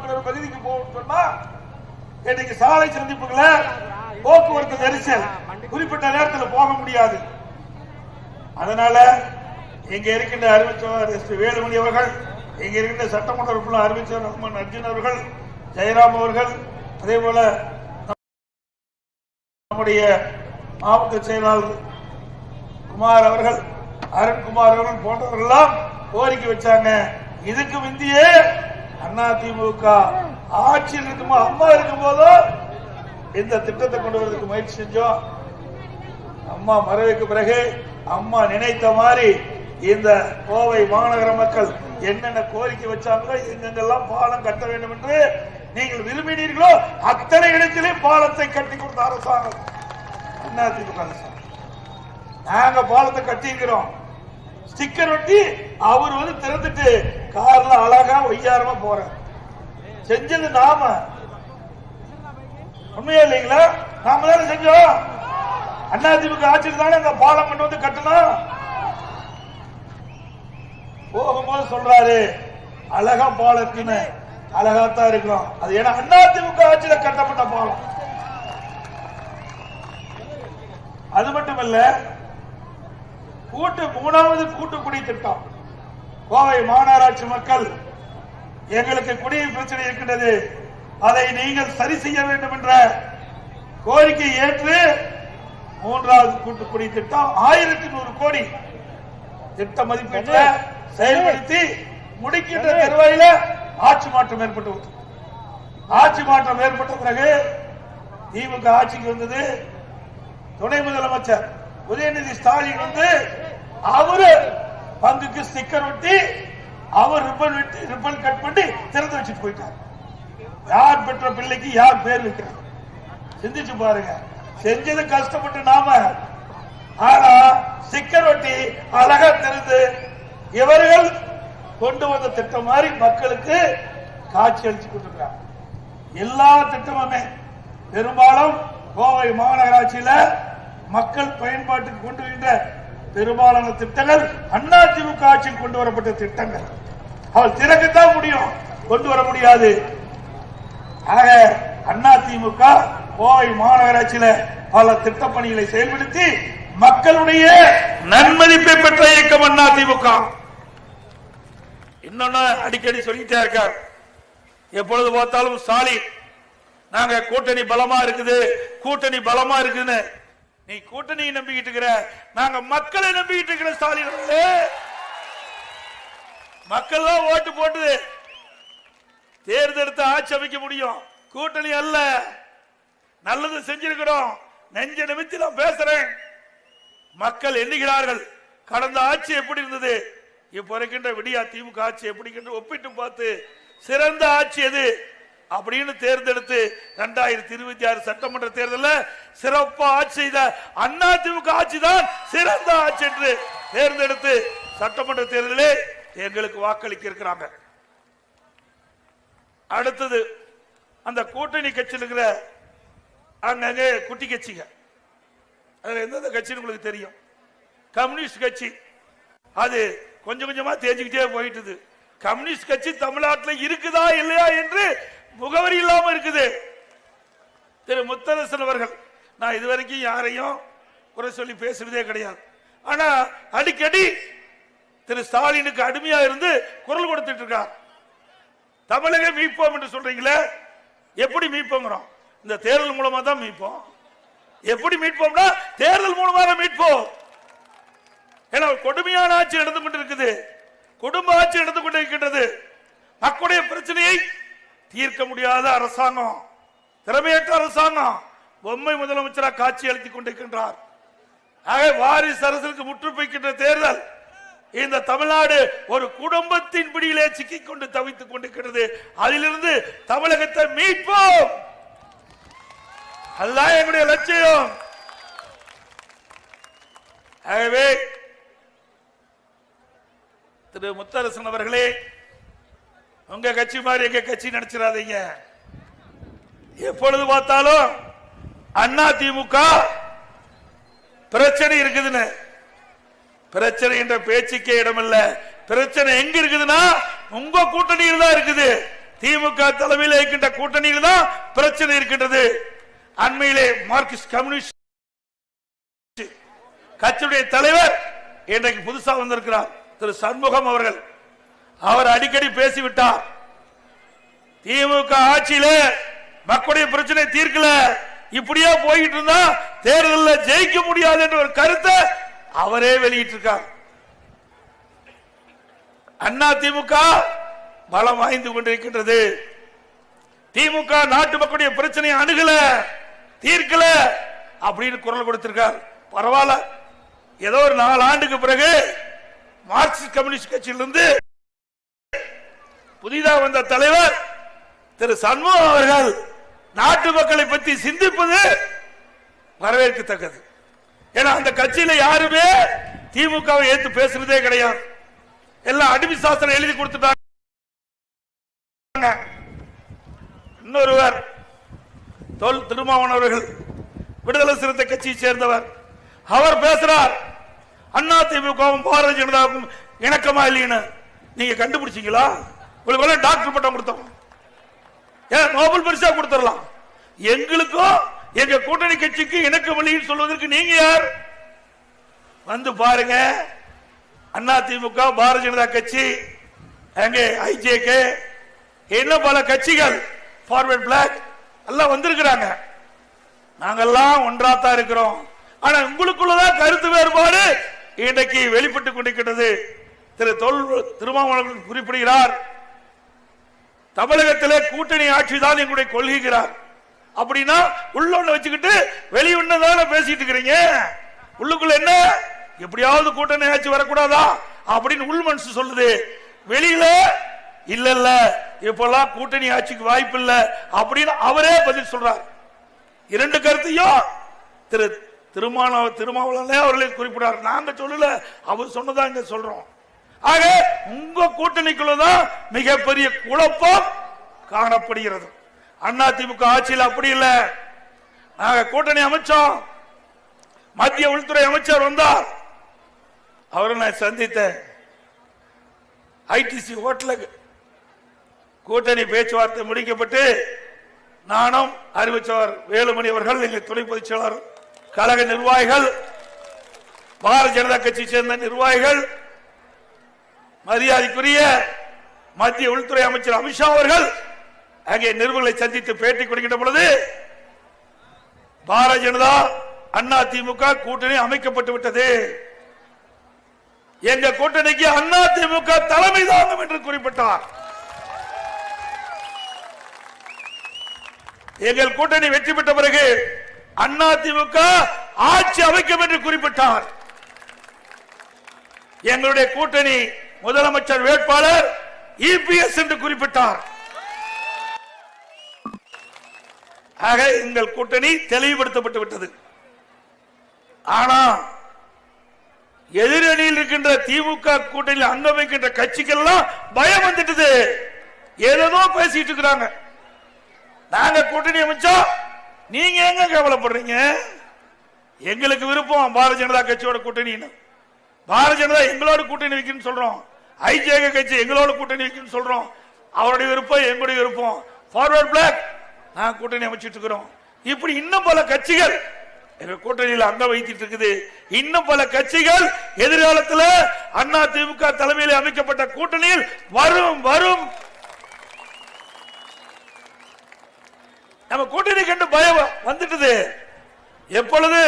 உறுப்பினர் பகுதிக்கு போகணும்னு சொன்னா இன்னைக்கு சாலை சந்திப்புகளை போக்குவரத்து நெரிசல் குறிப்பிட்ட நேரத்தில் போக முடியாது. அதனால இங்க இருக்கின்ற அறிவிச்சவர் வேலுமணி அவர்கள், இங்க இருக்கின்ற சட்டமன்ற உறுப்பினர் அறிவிச்சவர் ரஹ்மான் அர்ஜுன் அவர்கள், ஜெயராம் அவர்கள், அதே போல நம்முடைய மாவட்ட செயலாளர் குமார் அவர்கள், அருண்குமார் அவர்கள் போன்றவர்கள் எல்லாம் கோரிக்கை வச்சாங்க. இதுக்கு முந்தையே அதிமுக ஆட்சியில் இருக்கும்போது, அம்மா இருக்கும் போதும் இந்த திட்டத்தை கொண்டு வரதுக்கு முயற்சி செஞ்சோம். அம்மா மறைவுக்கு பிறகு அம்மா நினைத்த மாதிரி இந்த கோவை மாநகர மக்கள் என்னென்ன கோரிக்கை வச்சாங்களோ, எங்கெங்கெல்லாம் பாலம் கட்ட வேண்டும் என்று நீங்கள் விரும்பினீர்களோ அத்தனை இடத்திலே பாலத்தை கட்டி கொடுத்த அரசாங்கம் அதிமுக அரசாங்கம். நாங்க பாலத்தை கட்டிக்கிறோம், ஸ்டிக்கர் ஒட்டி அவர் வந்து திறந்துட்டு கார்ல அழகா ஒய்யாரமா போற செஞ்சது நாம. உண்மையா இல்லைங்களா? நாம தானே செஞ்சோம். அதிமுக ஆட்சியில் தானே அந்த பாலம் கொண்டு வந்து கட்டணும். போகும்போது சொல்றாரு அழகா பாலத்துன்னு, அழகாத்தான் இருக்கிறோம். அது ஏன்னா அதிமுக ஆட்சியில் கட்டப்பட்ட பாலம். அது மட்டுமல்ல, மூணாவது கூட்டுக்குடி திட்டம். கோவை மாநகராட்சி மக்கள் எங்களுக்கு குடிநீர் பிரச்சனை இருக்கின்றது, அதை நீங்கள் சரி செய்ய வேண்டும் என்ற கோரிக்கை ஏற்று மூன்றாவது கூட்டுக்குடி திட்டம் 1100 கோடி திட்ட மதிப்பீட்டில் செயல்படுத்தி முடிக்கின்ற தருவாயில ஆட்சி மாற்றம் ஏற்பட்டு, ஆட்சி மாற்றம் ஏற்பட்ட பிறகு திமுக ஆட்சிக்கு வந்தது. துணை முதலமைச்சர் உதயநிதி ஸ்டாலின் வந்து அவரு பங்குக்கு ஸ்டிக்கர் ஒட்டி அவர் ரிப்பன் கட் பண்ணி திறந்து வச்சுட்டு போயிட்டார். யார் பெற்ற பிள்ளைக்கு யார் பேர் வைக்கிறார்? சிந்திச்சு பாருங்க. செஞ்சது கஷ்டப்பட்டு நாம, ஆனா ஸ்டிக்கர் ஒட்டி அழகா திறந்து இவர்கள் கொண்டு வந்த திட்டம் மாதிரி மக்களுக்கு காட்சி அளிச்சு கொண்டிருக்கிறார். எல்லா திட்டமுமே பெரும்பாலும் கோவை மாநகராட்சியில மக்கள் பயன்பாட்டுக்கு கொண்டு வருகின்ற பெரும்பாலான திட்டங்கள் அதிமுக ஆட்சியில் கொண்டு வரப்பட்ட திட்டங்கள். அவள் திறக்கத்தான் முடியும், கொண்டு வர முடியாது. ஆக அதிமுக கோவை மாநகராட்சியில பல திட்டப்பணிகளை செயல்படுத்தி மக்களுடைய நன்மதிப்பை பெற்ற இயக்கம் அதிமுக. இன்னொன்னு அடிக்கடி சொல்லிட்டே இருக்கார், எப்பொழுது பார்த்தாலும் ஸ்டாலின் நாங்க கூட்டணி பலமா இருக்குது, கூட்டணி பலமா இருக்குன்னு. நீ கூட்டணியை நம்பிக்கிட்டு இருக்கிற, நாங்க மக்களை நம்பிக்கிட்டு இருக்கிற. ஸ்டாலின் மக்கள் தான் ஓட்டு போட்டு தேர்ந்தெடுத்து ஆட்சி அமைக்க முடியும், கூட்டணி அல்ல. நல்லது செஞ்சிருக்கிறோம், நெஞ்ச நிமித்தி நான் பேசுறேன். மக்கள் எண்ணுகிறார்கள் கடந்த ஆட்சி எப்படி இருந்தது, இப்ப இருக்கின்ற விடியா திமுக ஆட்சி எப்படி ஒப்பிட்டு பார்த்து சிறந்த ஆட்சி எது அப்படின்னு தேர்ந்தெடுத்து 2026 சட்டமன்ற தேர்தலில் சிறப்பா ஆட்சி செய்த அதிமுக ஆட்சி தான் சிறந்த ஆட்சி என்று தேர்ந்தெடுத்து சட்டமன்ற தேர்தலிலே எங்களுக்கு வாக்களிக்க இருக்கிறாங்க. அடுத்தது அந்த கூட்டணி கட்சியில் இருக்கிற அங்கங்கே குட்டி கட்சிங்க, அதுல எந்தெந்த கட்சின்னு உங்களுக்கு தெரியும். கம்யூனிஸ்ட் கட்சி அது கொஞ்சம் கொஞ்சமா தேஞ்சுக்கிட்டே போயிட்டு. கம்யூனிஸ்ட் கட்சி தமிழ்நாட்டில் இருக்குதா இல்லையா என்று முகவரி இல்லாம இருக்குது. திரு முத்தரசன் அவர்கள், நான் இதுவரைக்கும் யாரையும் குறை சொல்லி பேசுறதே கிடையாது, ஆனா அடிக்கடி திரு ஸ்டாலினுக்கு அடிமையா இருந்து குரல் கொடுத்துட்டு இருக்கார். தமிழக மீட்போம் என்று சொல்றீங்களே, எப்படி மீட்போங்கிறோம்? இந்த தேர்தல் மூலமா தான் மீட்போம். எப்படி மீட்போம்னா தேர்தல் மூலமா தான் மீட்போம். ஏன்னா கொடுமையான ஆட்சி நடந்து கொண்டிருக்குது, குடும்ப ஆட்சி நடந்து கொண்டிருக்கின்றது. மக்களுடைய பிரச்சனையை தீர்க்க முடியாத அரசாங்கம், திறமையற்ற அரசாங்கம் பொம்மை முதலமைச்சராக காட்சி அளித்துக் கொண்டிருக்கின்றார். ஆக வாரிசு அரசுக்கு முற்றுப்பைக்கின்ற தேர்தல். இந்த தமிழ்நாடு ஒரு குடும்பத்தின் பிடியிலே சிக்கிக் கொண்டு தவித்துக் கொண்டிருக்கிறது. அதிலிருந்து தமிழகத்தை மீட்போம், அதுதான் எங்களுடைய லட்சியம். ஆகவே திரு முத்தரசன் அவர்களே, உங்க கட்சி மாதிரி எங்க கட்சி நினைச்சிடாதீங்க. எப்பொழுது பார்த்தாலும் அதிமுக பிரச்சனை இருக்குதுன்னு, பிரச்சனை என்ற பேச்சுக்கே இடமில்ல. பிரச்சனை எங்க இருக்குதுன்னா உங்க கூட்டணியில் தான் இருக்குது. திமுக தலைமையில் இருக்கின்ற கூட்டணியில் தான் பிரச்சனை இருக்கின்றது. அண்மையிலே மார்க்சிஸ்ட் கம்யூனிஸ்ட் கட்சியுடைய தலைவர் இன்றைக்கு புதுசா வந்திருக்கிறார் திரு சண்முகம் அவர்கள். அவர் அடிக்கடி பேசிவிட்டார், திமுக ஆட்சியில மக்களுடைய பிரச்சனை தீர்க்கல, இப்படியே போயிட்டு இருந்தா தேர்தலில் ஜெயிக்க முடியாது என்ற ஒரு கருத்தை அவரே வெளியிட்டிருக்கார். அண்ணா திமுக பலம் வாய்ந்து கொண்டிருக்கின்றது. திமுக நாட்டு மக்களுடைய பிரச்சனையை அணுகல, தீர்க்கல அப்படின்னு குரல் கொடுத்திருக்கார். பரவாயில்ல, ஏதோ ஒரு 4 ஆண்டுக்கு பிறகு மார்க்சிஸ்ட் கம்யூனிஸ்ட் கட்சியிலிருந்து புதிதாக வந்த தலைவர் திரு சண்முகம் அவர்கள் நாட்டு மக்களை பற்றி சிந்திப்பது வரவேற்கத்தக்கது. ஏன்னா அந்த கட்சியில யாருமே திமுகவை ஏற்று பேசுறதே கிடையாது. எல்லாம் அடிமை சாசனம் எழுதி கொடுத்துட்டாங்க. இன்னொருவர் தொல் திருமாவளவன் அவர்கள் விடுதலை சிறுத்தை கட்சியை சேர்ந்தவர், அவர் பேசுறார், அண்ணா திமுகவும் பாரதிய ஜனதாவுக்கும் இணக்கமா இல்லைன்னு. நீங்க கண்டுபிடிச்சீங்களா? உங்களுக்கு டாக்டர் பட்டம் கொடுத்தோம், நோபல் பரிசா கொடுத்துடலாம். எங்களுக்கும் எங்க கூட்டணி கட்சிக்கு இணக்கம் இல்லைன்னு சொல்வதற்கு நீங்க யார்? வந்து பாருங்க, அண்ணா திமுக, பாரதிய ஜனதா கட்சி, அங்கே ஐஜேகே, இன்னும் பல கட்சிகள், ஃபார்வர்ட் பிளாக் எல்லாம் வந்திருக்கிறாங்க. நாங்கெல்லாம் ஒன்றாத்தான் இருக்கிறோம். ஆனா உங்களுக்குள்ளதான் கருத்து வேறுபாடு இன்றைக்கு வெளிப்பட்டுக் கொண்டிருக்கிறது. திரு திருமாவளவன் குறிப்பிடுகிறார், தமிழகத்திலே கூட்டணி ஆட்சி தான் எங்களுடைய கொள்கிறார். அப்படின்னா உள்ள வச்சுக்கிட்டு வெளியுள்ளதான பேசிட்டு இருக்கிறீங்க. உள்ளுக்குள்ள என்ன, எப்படியாவது கூட்டணி ஆட்சி வரக்கூடாதா அப்படின்னு உள் மனசு சொல்லுது. வெளியில இல்ல இல்ல இப்பெல்லாம் கூட்டணி ஆட்சிக்கு வாய்ப்பு இல்ல அப்படின்னு அவரே பதில் சொல்றார். இரண்டு கருத்தையும் திரு திருமாவளவனே அவர்களே குறிப்பிடார். நாங்க சொல்லல, அவர் சொன்னதா இங்க சொல்றோம். ஆக உங்க கூட்டணிக்குள்ளதான் மிகப்பெரிய குழப்பம் காணப்படுகிறது. அண்ணா திமுக ஆட்சியில் அப்படி இல்ல. நாங்க கூட்டணி அமைச்சோம், மத்திய உள்துறை அமைச்சர் வந்தார், அவரை நான் சந்தித்தேன். ஐடிசி ஹோட்டலுக்கு கூட்டணி பேச்சுவார்த்தை முடிக்கப்பட்டு நானும் அறிவிச்சவர் வேலுமணி அவர்கள், எங்கள் துணை பொதுச் செயலாளர், கழக நிர்வாகிகள், பாரதிய ஜனதா கட்சியை சேர்ந்த நிர்வாகிகள், மரியாதைக்குரிய மத்திய உள்துறை அமைச்சர் அமித்ஷா அவர்கள் அங்கே நிருபர்களை சந்தித்து பேட்டி கொடுக்கின்ற பொழுது, பாரதிய ஜனதா அண்ணா திமுக கூட்டணி அமைக்கப்பட்டு விட்டது, எங்க கூட்டணிக்கு அண்ணா திமுக தலைமை தாங்கும் என்று குறிப்பிட்டார். எங்கள் கூட்டணி வெற்றி பெற்ற பிறகு அண்ணா திமுக ஆட்சி அமைக்கும் என்று குறிப்பிட்டார். எங்களுடைய கூட்டணி முதலமைச்சர் வேட்பாளர் இபிஎஸ் என்று குறிப்பிட்டார். ஆக எங்கள் கூட்டணி தெளிவுபடுத்தப்பட்டு விட்டது. ஆனா எதிரணியில் இருக்கின்ற திமுக கூட்டணியில் அங்கம் வைக்கின்ற கட்சிக்கெல்லாம் பயம் வந்துட்டது. ஏதோ பேசிட்டு இருக்கிறாங்க. நாங்க கூட்டணி அமைச்சா நீங்க எங்க கவலைப்படுறீங்க? எங்களுக்கு விருப்பம் பாரதிய ஜனதா கட்சியோட கூட்டணி. பாரதிய ஜனதா எங்களோட கூட்டணி வைக்கணும்னு சொல்றோம், ஐஜேகே கட்சி எங்களோட கூட்டணி வைக்கணும்னு சொல்றோம். அவருடைய விருப்பம் எங்களுடைய விருப்பம். ஃபார்வர்ட் பிளாக் நான் கூட்டணி அமைச்சிட்டு இருக்கிறோம். இப்படி இன்னும் பல கட்சிகள் எங்க கூட்டணியில் அங்க வைத்திட்டு இருக்குது. இன்னும் பல கட்சிகள் எதிர்காலத்தில் அண்ணா திமுக தலைமையில் அமைக்கப்பட்ட கூட்டணியில் வரும் வரும். நம்ம கூட்டணி கண்டு பயம் வந்துட்டது. எப்பொழுது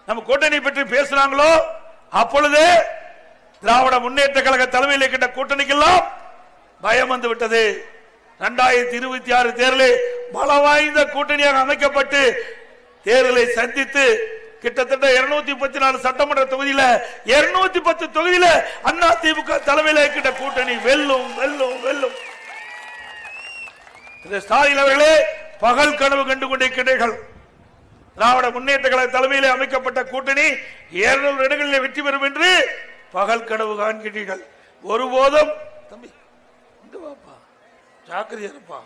நம்ம கூட்டணி பற்றி பேசுறாங்களோ அப்பொழுது திராவிட முன்னேற்ற கழக தலைமையில் இருக்கின்ற கூட்டணிக்கெல்லாம் பயம் வந்து விட்டது. 2026 தேர்தலில் பல வாய்ந்த கூட்டணியாக அமைக்கப்பட்டு தேர்தலை சந்தித்து கிட்டத்தட்ட 234 சட்டமன்ற தொகுதியில 210 தொகுதியில அண்ணா திமுக தலைமையில் இருக்கின்ற கூட்டணி வெல்லும் வெல்லும் வெல்லும். ஸ்டாலின் அவர்களே பகல் கனவு கண்டு கொண்டிருக்கிறீர்கள். திராவிட முன்னேற்ற கழக தலைமையில் அமைக்கப்பட்ட கூட்டணி 200 இடங்களில் வெற்றி பெறும் என்று பகல் கனவு காண்கிறீர்கள். ஒருபோதும் தம்பி ஜாக்கிரதையா,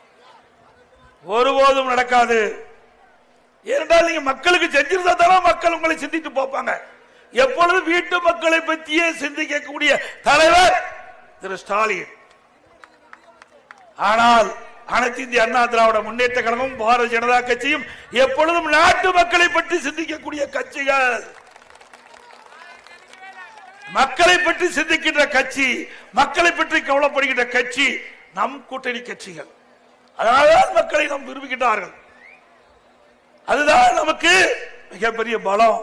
ஒருபோதும் நடக்காது. ஏனென்றால் நீங்க மக்களுக்கு செஞ்சிருந்தா தானே மக்கள் உங்களை சிந்தித்து போப்பாங்க. எப்பொழுது வீட்டு மக்களை பற்றியே சிந்திக்கக்கூடிய தலைவர் திரு ஸ்டாலின். ஆனால் அனைத்து இந்திய அண்ணா திராவிட முன்னேற்ற கழகம் பாரதிய ஜனதா கட்சியும் எப்பொழுதும் நாட்டு மக்களை பற்றி சிந்திக்கக்கூடிய கட்சிகள், மக்களை பற்றி சிந்திக்கின்ற கட்சி, மக்களை பற்றி கவலைப்படுகின்ற கட்சி நம் கூட்டணி கட்சிகள். அதனால்தான் மக்களை நாம் விரும்புகின்றார்கள். அதுதான் நமக்கு மிகப்பெரிய பலம்.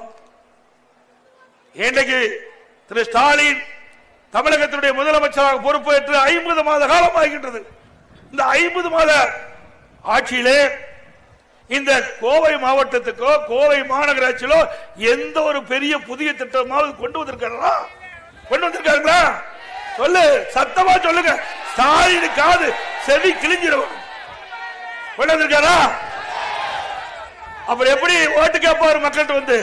இன்றைக்கு திரு ஸ்டாலின் தமிழகத்தினுடைய முதலமைச்சராக பொறுப்பேற்று 50 மாத காலம் ஆகின்றது. இந்த 50 மாத ஆட்சியிலே இந்த கோவை மாவட்டத்துக்கோ கோவை மாநகராட்சியிலோ எந்த ஒரு பெரிய புதிய திட்டமாவது கொண்டு வந்திருக்காங்களா? சொல்லு, சத்தமா சொல்லுங்க. ஸ்டாலின் காது செவி கிழிஞ்சிடும். கொண்டு வந்திருக்காரா? அப்புறம் எப்படி ஓட்டு கேட்பாரு? மக்கள்கிட்ட வந்து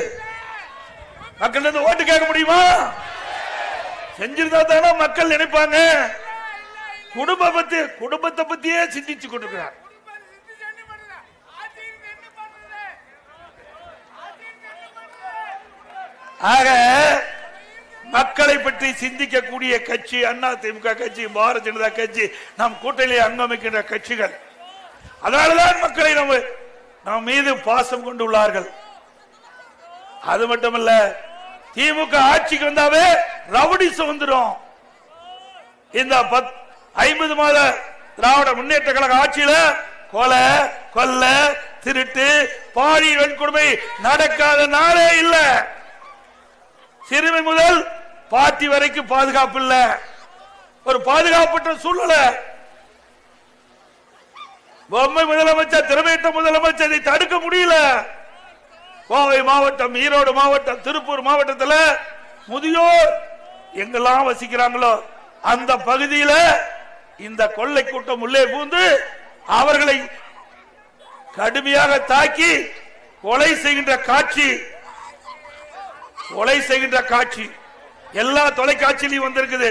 ஓட்டு கேட்க முடியுமா? செஞ்சிருந்தா தானே மக்கள் நினைப்பாங்க. குடும்பத்தை பத்தியே சிந்திச்சு கொண்டிருக்கிறார். ஆக மக்களை பற்றி சிந்திக்கக்கூடிய கட்சி அண்ணா திமுக கட்சி, பாரதிய ஜனதா கட்சி, நம் கூட்டணியை அங்கமைக்கின்ற கட்சிகள். அதனால்தான் மக்களை நம் மீது பாசம் கொண்டுள்ளார்கள். அது மட்டுமல்ல, திமுக ஆட்சிக்கு வந்தாவே ரவுடிசம் வந்துடும். இந்த 50 மாத திராவிட முன்னேற்ற கழக ஆட்சியில கொலை, கொல்ல, திருட்டு, பாலியல் வன்கொடுமை நடக்காத நாளே இல்ல. சிறுமி முதல் பாட்டி வரைக்கும் பாதுகாப்பு இல்ல. ஒரு பாதுகாப்பற்ற சூழ்நிலை. பொம்மை முதலமைச்சர், திறமையற்ற முதலமைச்சர் இதை தடுக்க முடியல. கோவை மாவட்டம், ஈரோடு மாவட்டம், திருப்பூர் மாவட்டத்தில் முதியோர் எங்கெல்லாம் வசிக்கிறாங்களோ அந்த பகுதியில் இந்த கொள்ளை கூட்டம் உள்ளே பூந்து அவர்களை கடுமையாக தாக்கி கொலை செய்கின்ற காட்சி எல்லா தொலைக்காட்சியிலையும் வந்திருக்குது.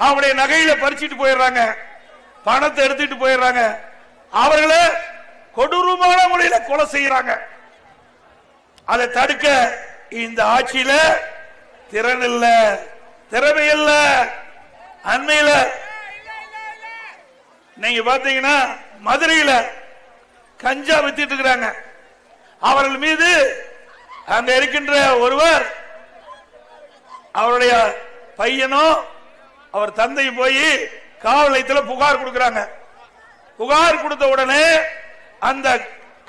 அவருடைய நகையில பறிச்சுட்டு போயிடுறாங்க, பணத்தை எடுத்துட்டு போயிடுறாங்க, அவர்களை கொடூரமான முறையில் கொலை செய்யறாங்க. அதை தடுக்க இந்த ஆட்சியில திறன் இல்ல, திறமை இல்ல. அண்மையில நீங்க பாத்தீங்கன்னா மதுரையில கஞ்சா வித்திட்டு இருக்கிறாங்க. அவர்கள் மீது அங்க இருக்கின்ற ஒருவர், அவருடைய பையனும் அவர் தந்தையும் போய் காவல் நிலையத்தில் புகார் கொடுக்கிறாங்க. புகார் கொடுத்த உடனே அந்த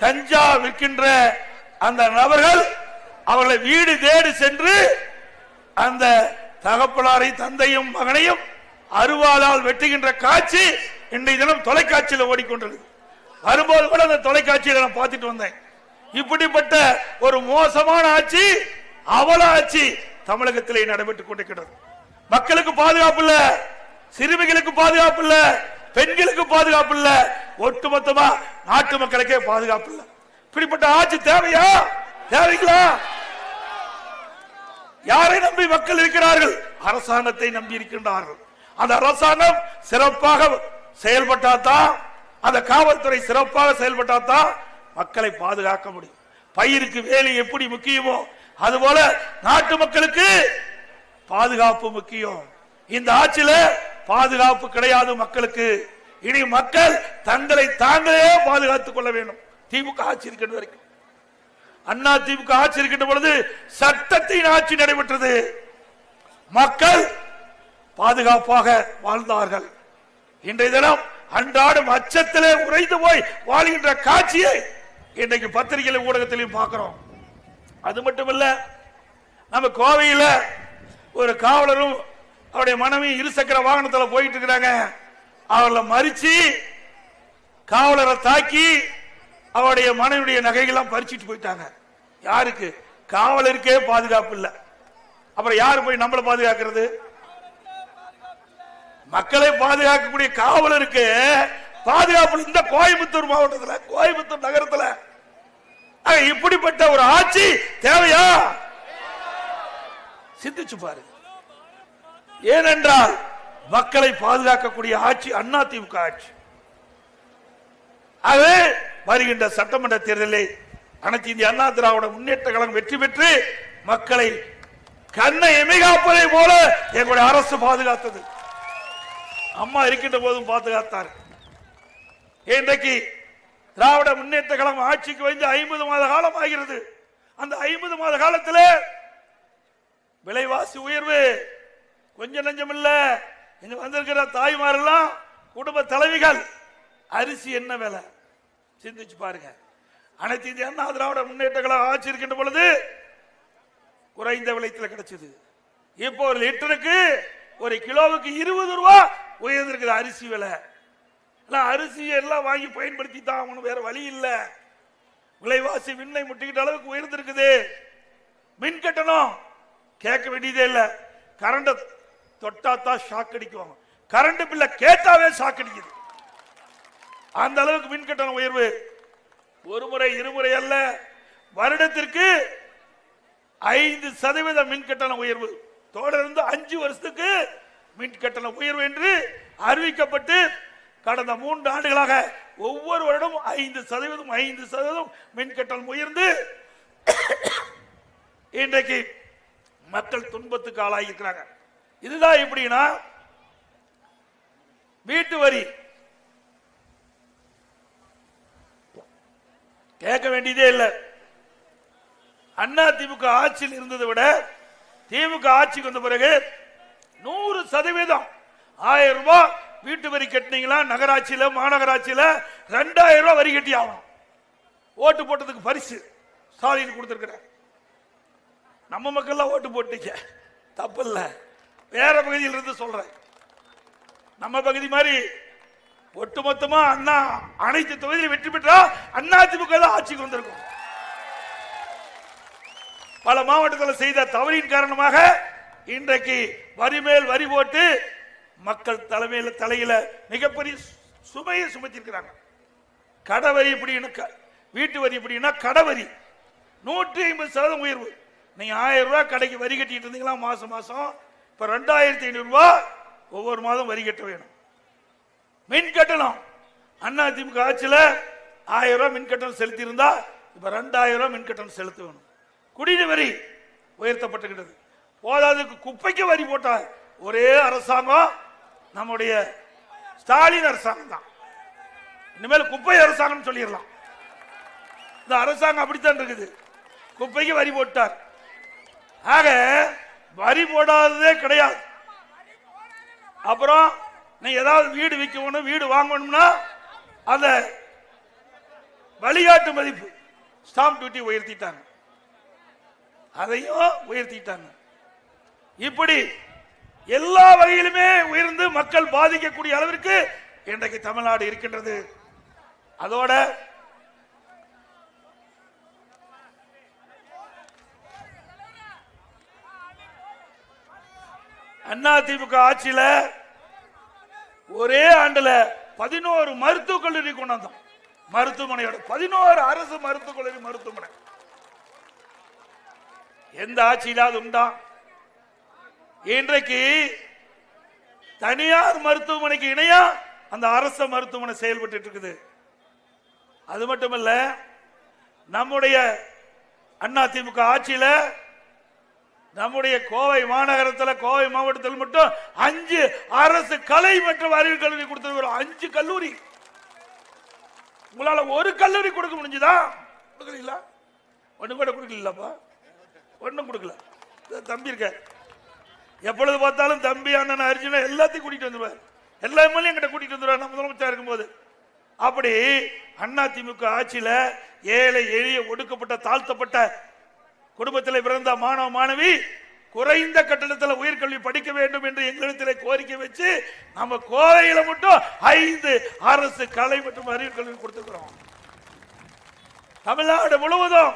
கஞ்சா விற்கின்ற அந்த நபர்கள் அவர்களை வீடு தேடி சென்று அந்த தகப்பனாரை, தந்தையும் மகனையும் அருவாளால் வெட்டுகின்ற காட்சி இன்றைய தினம் தொலைக்காட்சியில் ஓடிக்கொண்டிருக்கு. வரும்போது கூட அந்த தொலைக்காட்சியில் நான் பார்த்துட்டு வந்தேன். இப்படிப்பட்ட ஒரு மோசமான ஆட்சி, அவல ஆட்சி தமிழகத்திலே நடைபெற்றுக் கொண்டிருக்கிறது. மக்களுக்கு பாதுகாப்பு இல்ல, சிறுமிகளுக்கு பாதுகாப்பு இல்ல, பெண்களுக்கு பாதுகாப்பு இல்ல, ஒட்டுமொத்தமா நாட்டு மக்களுக்கே பாதுகாப்பு இல்ல. இப்படிப்பட்ட ஆட்சி தேவையா? தேவைங்களா? யாரை நம்பி மக்கள் இருக்கிறார்கள்? அரசாங்கத்தை நம்பி இருக்கின்றார்கள். அந்த அரசாங்கம் சிறப்பாக செயல்பட்டாதான், அந்த காவல்துறை சிறப்பாக செயல்பட்டாதான் மக்களை பாதுகாக்க முடியும். பயிருக்கு வேலி எப்படி முக்கியமோ அதுபோல நாட்டு மக்களுக்கு பாதுகாப்பு முக்கியம். இந்த ஆட்சியில பாதுகாப்பு கிடையாது மக்களுக்கு. இனி மக்கள் தங்களை தாங்களே பாதுகாத்துக் கொள்ள வேண்டும். திமுக ஆட்சி இருக்கின்ற வரைக்கும், அண்ணா திமுக ஆட்சி இருக்கின்ற பொழுது சட்டத்தின் ஆட்சி நடைபெற்றது. மக்கள் பாதுகாப்பாக வாழ்ந்தார்கள். இன்றைய தினம் அன்றாடம் அச்சத்திலே உறைந்து போய் வாழ்கின்ற காட்சியை இன்றைக்கு பத்திரிகை ஊடகத்திலையும் பார்க்கிறோம். அது மட்டுமல்ல, நம்ம கோவையில் ஒரு காவலரும் அவருடைய மனைவி இருசக்கர வாகனத்தில் போயிட்டு இருக்கிறாங்க. அவர்களை மறிச்சு காவலரை தாக்கி அவருடைய மனைவியுடைய நகைகள்லாம் பறிச்சுட்டு போயிட்டாங்க. யாருக்கு? காவலருக்கே பாதுகாப்பு இல்லை. அப்புறம் யாரு போய் நம்மளை பாதுகாக்கிறது? மக்களை பாதுகாக்கக்கூடிய காவலருக்கு பாதுகாப்பு இந்த கோயம்புத்தூர் மாவட்டத்தில், கோயம்புத்தூர் நகரத்தில் இப்படிப்பட்ட ஒரு ஆட்சி தேவையா? சிந்திச்சு பாரு. ஏனென்றால் மக்களை பாதுகாக்கக்கூடிய ஆட்சி அண்ணா திமுக ஆட்சி. ஆகவே வருகின்ற சட்டமன்ற தேர்தலில் அனைத்து இந்திய அண்ணா திராவிட முன்னேற்ற கழகம் வெற்றி பெற்று மக்களை கண்ணை எமைகாப்பதை போல எங்களுடைய அரசு பாதுகாத்தது. அம்மா இருக்கின்ற போதும் பாதுகாத்தார். இன்றைக்கு திராவிட முன்னேற்ற கழகம் ஆட்சிக்கு வந்து 50 மாத காலம் ஆகிறது. அந்த 50 மாத காலத்தில் விலைவாசி உயர்வு கொஞ்சம் நஞ்சம் இல்ல. இங்க வந்திருக்கிற தாய்மாரெல்லாம் குடும்ப தலைவிகள் அரிசி என்ன விலை சிந்திச்சு பாருங்க. அனைத்து இந்திய அண்ணா திராவிட முன்னேற்ற கழகம் ஆட்சி இருக்கின்ற பொழுது குறைந்த விலையில் கிடைச்சது. இப்போ ஒரு லிட்டருக்கு ஒரு கிலோவுக்கு 20 ரூபாய் உயர்ந்திருக்குது அரிசி விலை. அரிசி எல்லாம் வாங்கி பயன்படுத்தி தான் வேற வழி இல்ல. விலைவாசி விண்ணை முட்டிக்கிட்ட அளவுக்கு உயர்ந்திருக்குது. மின் கட்டணம் கேட்க வேண்டியதே இல்ல. கரண்ட் தொட்டாத்தான் ஷாக் அடிக்குவாங்க. கரண்ட் பில்ல கேட்டாவே ஷாக் அடிக்குது. அந்த அளவுக்கு மின் கட்டணம் உயர்வு. ஒரு முறை இருமுறை அல்ல, வருடத்திற்கு 5% மின் கட்டண உயர்வு. தொடர்ந்து 5 வருஷத்துக்கு மின் கட்டண உயர்வு என்று அறிவிக்கப்பட்டு கடந்த 3 ஆண்டுகளாக ஒவ்வொரு வருடமும் 5% மின் கட்டணம் உயர்ந்து இன்றைக்கு மக்கள் துன்பத்துக்கு ஆளாகியிருக்கிறாங்க. இதுதான் எப்படின்னா, வீட்டு வரி கேட்க வேண்டியதே இல்லை. அண்ணா திமுக ஆட்சியில் இருந்ததை விட திமுக ஆட்சிக்கு வந்த பிறகு 100% 1000 ரூபாய் வீட்டு வரி கட்டினீங்களா, நகராட்சியில மாநகராட்சியில 2000 ரூபாய் வரி கட்டி ஆகணும். ஓட்டு போட்டதுக்கு பரிசு ஸ்டாலின் கொடுத்திருக்கிறார். நம்ம மக்கள் ஓட்டு போட்டீங்க, தப்பு இல்ல. வேற பகுதியில் இருந்து சொல்றேன். நம்ம பகுதி மாதிரி ஒட்டுமொத்தமா அண்ணா அனைத்து தொகுதியில் வெற்றி பெற்றா அண்ணா திமுக தான் ஆட்சிக்கு வந்திருக்கும். பல மாவட்டத்தில் செய்த தவறின் காரணமாக இன்றைக்கு வரி மேல் வரி போட்டு மக்கள் தலையில மிகப்பெரிய சுமையை சுமத்திருக்கிறாங்க. கடவரி இப்படின்னு, வீட்டு வரி இப்படின்னா கடவரி 150% உயர்வு. நீங்க 1000 ரூபாய் கடைக்கு வரி கட்டிட்டு இருந்தீங்களா மாசம் இப்ப 2500 ரூபாய் ஒவ்வொரு மாதம் வரி கட்ட வேணும். மின் கட்டணம் அண்ணா திமுக ஆட்சியில 1000 ரூபாய் மின் கட்டணம் செலுத்தி இருந்தா இப்ப 2000 ரூபாய் மின் கட்டணம் செலுத்த வேணும். குடிநீர் வரி உயர்த்தப்பட்டுகிறது. போதாதுக்கு குப்பைக்கு வரி போட்ட ஒரே அரசாங்கம் நம்முடைய ஸ்டாலின் அரசாங்கம் தான். இனிமேல் குப்பை அரசாங்கம் சொல்லிடலாம். இந்த அரசாங்கம் அப்படித்தான் இருக்குது. குப்பைக்கு வரி போட்டார். ஆக வரி போடாததே கிடையாது. அப்புறம் நீ ஏதாவது வீடு விற்கணும், வீடு வாங்கணும்னா அந்த வழிகாட்டு மதிப்பு ஸ்டாம்ப் டியூட்டி உயர்த்திட்டாங்க, அதையும் உயர்த்திட்டாங்க. இப்படி எல்லா வகையிலுமே உயர்ந்து மக்கள் பாதிக்கக்கூடிய அளவிற்கு இன்றைக்கு தமிழ்நாடு இருக்கின்றது. அதோட அண்ணா திமுக ஆட்சியில ஒரே ஆண்டுல 11 மருத்துவக் கல்லூரி கொண்டு வந்தோம். மருத்துவமனையோட 11 அரசு மருத்துவக் கல்லூரி மருத்துவமனை எந்த ஆட்சியிலாவது உண்டா? இன்றைக்கு தனியார் மருத்துவமனைக்கு இணையா அந்த அரசு மருத்துவமனை செயல்பட்டு இருக்குது. அது மட்டுமல்ல, நம்முடைய அண்ணா திமுக ஆட்சியில நம்முடைய கோவை மாநகரத்தில், கோவை மாவட்டத்தில் மட்டும் 5 அரசு கலை மற்றும் அறிவியல் கல்லூரி கொடுத்திருக்கிறோம். 5 கல்லூரி. உங்களால ஒரு கல்லூரி கொடுக்க முடிஞ்சுதா? கொடுக்கல. ஒண்ணு கூட கொடுக்கலப்பா, ஒன்னும் கொடுக்கல. தம்பி இருக்க, எப்பொழுது பார்த்தாலும் தம்பி அண்ணன் அர்ஜுன எல்லாத்தையும் கூட்டிட்டு வந்துருவார். எல்லா எம்எல்ஏ என்கிட்ட கூட்டிட்டு வந்துருவார் நம்ம முதலமைச்சர் இருக்கும்போது. அப்படி அண்ணா திமுக ஆட்சியில ஏழை எளிய ஒடுக்கப்பட்ட தாழ்த்தப்பட்ட குடும்பத்தில் பிறந்த மாணவ மாணவி குறைந்த கட்டணத்தில் உயர்கல்வி படிக்க வேண்டும் என்று எங்களிடத்தில் கோரிக்கை வச்சு நம்ம கோவையில மட்டும் 5 அரசு கலை மற்றும் அறிவியல் கல்வி கொடுத்துக்கிறோம். தமிழ்நாடு முழுவதும்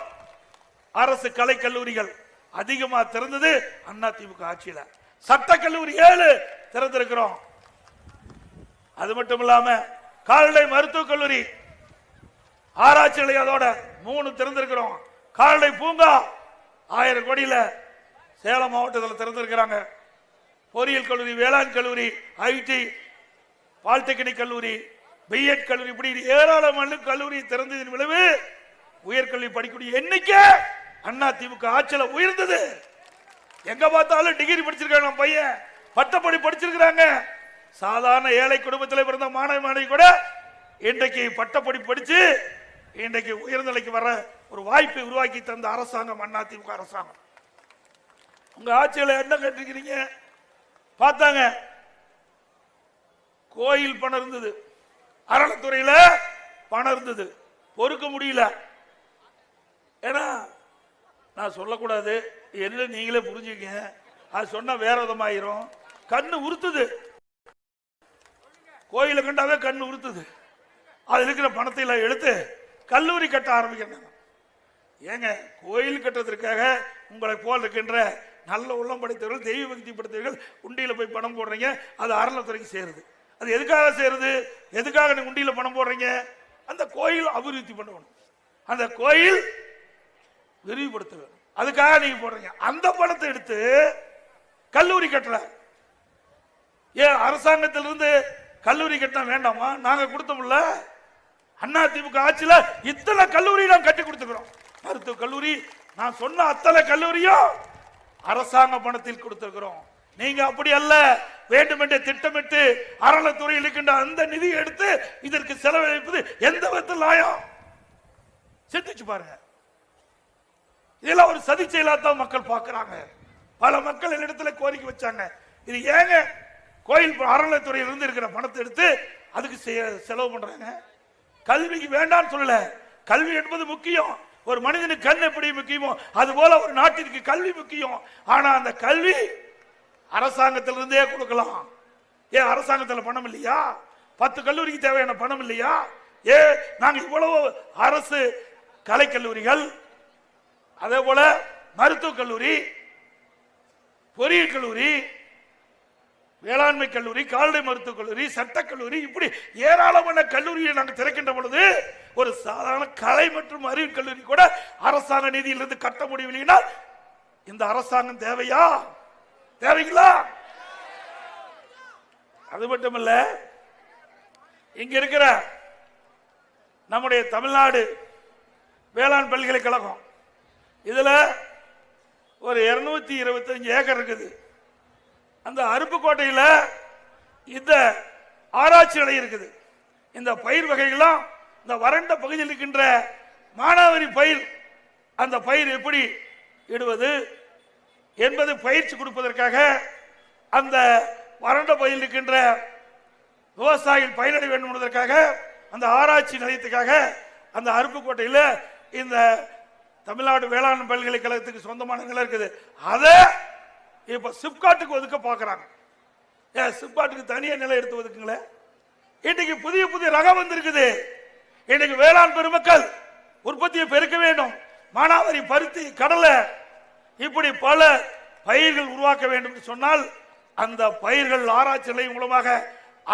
அரசு கலை கல்லூரிகள் அதிகமா திறந்தது அண்ணா திமுக ஆட்சியில. சட்ட கல்லூரி 7 திறந்திருக்கிறோம். அது மட்டும் இல்லாம கால்நடை மருத்துவக் கல்லூரி, ஆராய்ச்சி நிலையத்தோட 3 திறந்திருக்கிறோம். கால்நடை பூங்கா 1000 கோடியில சேலம் மாவட்டத்தில் திறந்திருக்கிறாங்க. பொறியியல் கல்லூரி, வேளாண் கல்லூரி, ஐடி, பாலிடெக்னிக் கல்லூரி, பிஎட் கல்லூரி, இப்படி ஏராளமான கல்லூரி திறந்ததின் விளைவு உயர்கல்வி படிக்கக்கூடிய எண்ணிக்கை அண்ணா திமுக ஆட்சியில உயர்ந்தது. எங்க பார்த்தாலும் டிகிரி படிச்சிருக்காங்க, நம்ம பையன் பட்டப்படி படிச்சிருக்கிறாங்க. சாதாரண ஏழை குடும்பத்தில் பிறந்த மாணவ மாணவி கூட இன்றைக்கு பட்டப்படிப்பு படிச்சு இன்றைக்கு உயர்நிலைக்கு வர ஒரு வாய்ப்பை உருவாக்கி தந்த அரசாங்கம் அதிமுக அரசாங்கம். உங்க ஆட்சியில் என்ன கேட்டிருக்கிறீங்க? பார்த்தாங்க, கோயில் பணம் இருந்தது, அறநிலைத்துறையில பணம் இருந்தது, பொறுக்க முடியல. ஏன்னா நான் சொல்லக்கூடாது, என்ன நீங்களே புரிஞ்சுக்கங்க, அது சொன்னா வேற விதமாயிரும். கண்ணு உறுத்துது, கோயில கண்டாவே கண்ணு உறுத்துது. அது இருக்கிற பணத்தை எல்லாம் எடுத்து கல்லூரி கட்ட ஆரம்பிக்கிறாங்க. ஏங்க, கோயில் கட்டுறதுக்காக உங்களை போல் இருக்கின்ற நல்ல உள்ளம் படைத்தவர்கள், தெய்வ பக்தி படைத்தவர்கள் உண்டியில போய் பணம் போடுறீங்க. அது அறநிலைத்துறைக்கு சேருது. அது எதுக்காக சேருது? எதுக்காக நீங்க உண்டியில பணம் போடுறீங்க? அந்த கோயில் அபிவிருத்தி பண்ணணும், அந்த கோயில் விரிவுபடுத்த வேண்டும், அதுக்காக நீங்க போடுறீங்க. அந்த பணத்தை எடுத்து கல்லூரி கட்டல. ஏன் அரசாங்கத்திலிருந்து கல்லூரி கட்டினா வேண்டாமா? நாங்க கொடுத்தோம்ல, அதிமுக ஆட்சியில இத்தனை கல்லூரி நான் கட்டி கொடுத்துக்கிறோம். மருத்துவ கல்லூரி, நான் சொன்ன அத்தனை கல்லூரியும் அரசாங்க பணத்தில் கொடுத்திருக்கிறோம். நீங்க அப்படி அல்ல, வேண்டுமென்றே திட்டமிட்டு அறநிலைத்துறையில் இருக்கின்ற அந்த நிதியை எடுத்து இதற்கு செலவழிப்பது எந்த விதத்தில் நியாயம்? சிந்திச்சு பாருங்க. இதெல்லாம் ஒரு சதி செயலாத்தான் மக்கள் பார்க்கிறாங்க. பல மக்கள் என்னிடத்துல கோரிக்கை வச்சாங்க, இது ஏங்க கோயில் அறநிலைத்துறையில் இருந்து இருக்கிற பணத்தை எடுத்து அதுக்கு செலவு பண்றாங்க? கல்விக்கு வேண்டான்னு சொல்லல, கல்வி என்பது முக்கியம். ஒரு மனிதனுக்கு கண் எப்படி முக்கியமோ அது போல ஒரு நாட்டிற்கு கல்வி முக்கியம். ஆனா அந்த கல்வி அரசாங்கத்திலிருந்தே கொடுக்கலாம். ஏன் அரசாங்கத்தில் பணம் இல்லையா? 10 கல்லூரிக்கு தேவையான பணம் இல்லையா? நாங்க இவ்வளவு அரசு கலைக்கல்லூரிகள், அதே போல மருத்துவக் கல்லூரி, பொறியியல் கல்லூரி, வேளாண்மை கல்லூரி, கால்நடை மருத்துவக் கல்லூரி, சட்டக்கல்லூரி, இப்படி ஏராளமான கல்லூரியை நாங்கள் திறக்கின்ற பொழுது ஒரு சாதாரண கலை மற்றும் அறிவியல் கல்லூரி கூட அரசாங்க நிதியிலிருந்து கட்ட முடியவில்லைன்னா இந்த அரசாங்கம் தேவையா? தேவைங்களா? அது மட்டுமல்ல, இங்க இருக்கிற நம்முடைய தமிழ்நாடு வேளாண் பல்கலைக்கழகம், இதுல ஒரு 225 ஏக்கர் இருக்குது. அந்த அருப்புக்கோட்டையில் இந்த ஆராய்ச்சி நிலையம் இருக்குது. இந்த பயிர் வகைகள்லாம் இந்த வறண்ட பகுதியில் இருக்கின்ற மானாவாரி பயிர், அந்த பயிர் எப்படி இடுவது என்பது பயிற்சி கொடுப்பதற்காக அந்த வறண்ட பகுதியில் இருக்கின்ற விவசாயிகள் பயனடைய வேண்டும் என்பதற்காக அந்த ஆராய்ச்சி நிலையத்துக்காக அந்த அருப்புக்கோட்டையில் இந்த தமிழ்நாடு வேளாண் பல்கலைக்கழகத்துக்கு சொந்தமான நிலம் இருக்குது. அதை இப்ப சிப்காட்டுக்கு ஒதுக்க பாக்குறாங்க. சிப்காட்டுக்கு தனியா நிலம் எடுத்து ஒதுக்குங்களே. இன்னைக்கு புதிய புதிய ரகம் வந்திருக்குது. இன்னைக்கு வேளாண் பெருமக்கள் உற்பத்தியை பெருக்க வேண்டும். மானாவாரி, பருத்தி, கடலை, இப்படி பல பயிர்கள் உருவாக்க வேண்டும் என்று சொன்னால் அந்த பயிர்கள் ஆராய்ச்சி நிலையம் மூலமாக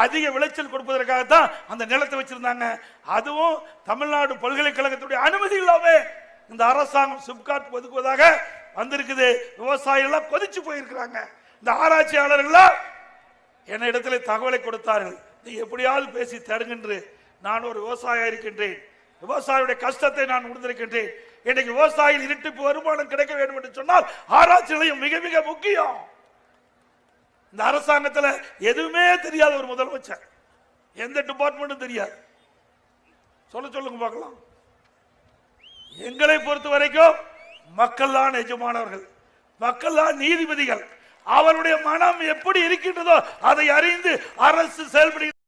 அதிக விளைச்சல் கொடுப்பதற்காகத்தான் அந்த நிலத்தை வச்சிருந்தாங்க. அதுவும் தமிழ்நாடு பல்கலைக்கழகத்துடைய அனுமதி இல்லாம இந்த அரசாங்கம் சிப்காட் ஒதுக்குவதாக வந்திருக்குது. விவசாயிகள் கொதிச்சு போயிருக்கிறாங்க. இந்த ஆராய்ச்சியாளர்கள் என்ன இடத்துல தகவலை கொடுத்தார்கள், நீ எப்படியாவது பேசி தடுங்கென்று. நான் ஒரு விவசாயியா இருக்கின்றேன், விவசாயியுடைய கஷ்டத்தை நான் உணர்ந்திருக்கின்றேன். இன்னைக்கு விவசாயிகள் இரட்டிப்பு வருமானம் கிடைக்க வேண்டும் என்று சொன்னால் ஆராய்ச்சி நிலையம் மிக மிக முக்கியம். இந்த அரசாங்கத்தில் எதுவுமே தெரியாத ஒரு முதலமைச்சர், எந்த டிபார்ட்மெண்ட்டும் தெரியாது. சொல்லுங்க பார்க்கலாம். எங்களை பொறுத்த வரைக்கும் மக்கள் தான் எஜமானவர்கள், மக்கள் தான் நீதிபதிகள். அவருடைய மனம் எப்படி இருக்கின்றதோ அதை அறிந்து அரசு செயல்படுகிறது.